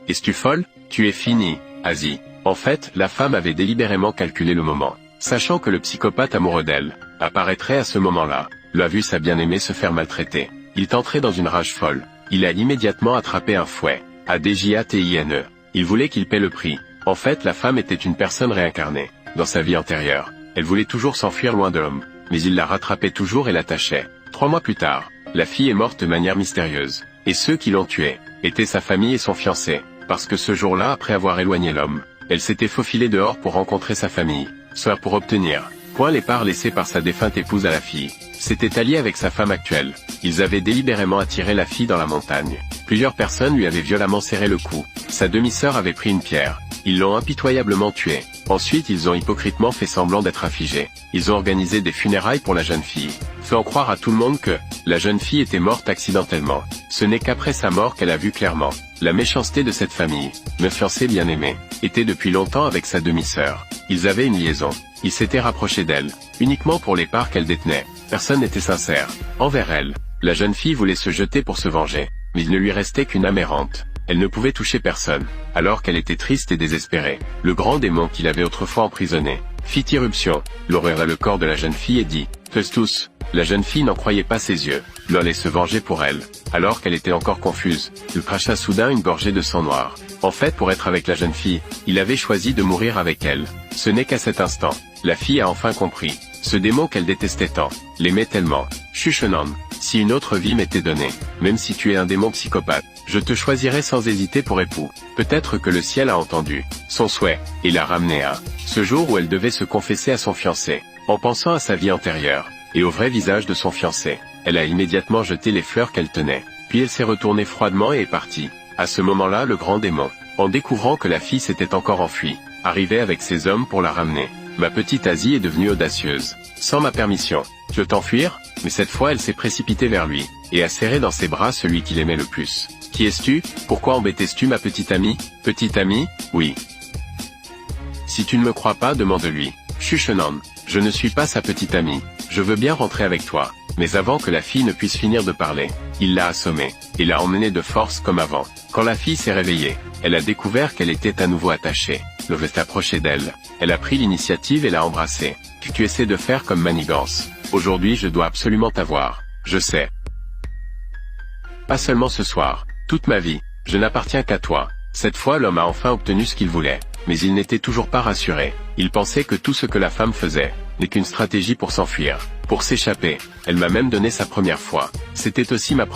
Es-tu folle? Tu es finie, Asie. En fait, la femme avait délibérément calculé le moment. Sachant que le psychopathe amoureux d'elle apparaîtrait à ce moment-là, l'a vu sa bien-aimée se faire maltraiter. Il tenterait dans une rage folle. Il a immédiatement attrapé un fouet. ADJATINE. Il voulait qu'il paie le prix. En fait, la femme était une personne réincarnée. Dans sa vie antérieure, elle voulait toujours s'enfuir loin de l'homme. Mais il la rattrapait toujours et l'attachait. 3 mois plus tard, la fille est morte de manière mystérieuse. Et ceux qui l'ont tuée étaient sa famille et son fiancé. Parce que ce jour-là, après avoir éloigné l'homme, elle s'était faufilée dehors pour rencontrer sa famille. Soit pour obtenir point les parts laissées par sa défunte épouse à la fille. S'était allié avec sa femme actuelle. Ils avaient délibérément attiré la fille dans la montagne. Plusieurs personnes lui avaient violemment serré le cou. Sa demi-sœur avait pris une pierre. Ils l'ont impitoyablement tuée. Ensuite ils ont hypocritement fait semblant d'être affligés. Ils ont organisé des funérailles pour la jeune fille, faisant croire à tout le monde que la jeune fille était morte accidentellement. Ce n'est qu'après sa mort qu'elle a vu clairement la méchanceté de cette famille. Le fiancé bien-aimé était depuis longtemps avec sa demi-sœur. Ils avaient une liaison. Il s'était rapproché d'elle, uniquement pour les parts qu'elle détenait. Personne n'était sincère envers elle. La jeune fille voulait se jeter pour se venger, mais il ne lui restait qu'une âme errante. Elle ne pouvait toucher personne, alors qu'elle était triste et désespérée. Le grand démon qui l'avait autrefois emprisonnée fit irruption, l'horreur le corps de la jeune fille et dit « Tous ». La jeune fille n'en croyait pas ses yeux. L'on allait se venger pour elle. Alors qu'elle était encore confuse, il cracha soudain une gorgée de sang noir. En fait, pour être avec la jeune fille, il avait choisi de mourir avec elle. Ce n'est qu'à cet instant, la fille a enfin compris. Ce démon qu'elle détestait tant, l'aimait tellement. Chuchonande, si une autre vie m'était donnée, même si tu es un démon psychopathe, je te choisirais sans hésiter pour époux. Peut-être que le ciel a entendu son souhait, et l'a ramené à ce jour où elle devait se confesser à son fiancé. En pensant à sa vie antérieure, et au vrai visage de son fiancé, elle a immédiatement jeté les fleurs qu'elle tenait. Puis elle s'est retournée froidement et est partie. À ce moment-là, le grand démon, en découvrant que la fille s'était encore enfuie, arrivait avec ses hommes pour la ramener. Ma petite Asie est devenue audacieuse. Sans ma permission, je t'enfuir? Mais cette fois elle s'est précipitée vers lui, et a serré dans ses bras celui qu'il aimait le plus. Qui es-tu? Pourquoi embêtais-tu ma petite amie? Petite amie? Oui. Si tu ne me crois pas, demande-lui. Chuchonande, je ne suis pas sa petite amie. Je veux bien rentrer avec toi. Mais avant que la fille ne puisse finir de parler, il l'a assommée, et l'a emmenée de force comme avant. Quand la fille s'est réveillée, elle a découvert qu'elle était à nouveau attachée. Le veut approcher d'elle. Elle a pris l'initiative et l'a embrassée. Tu essaies de faire comme manigance. Aujourd'hui je dois absolument t'avoir. Je sais. Pas seulement ce soir. Toute ma vie. Je n'appartiens qu'à toi. Cette fois l'homme a enfin obtenu ce qu'il voulait. Mais il n'était toujours pas rassuré. Il pensait que tout ce que la femme faisait n'est qu'une stratégie pour s'enfuir, pour s'échapper. Elle m'a même donné sa première fois. C'était aussi ma première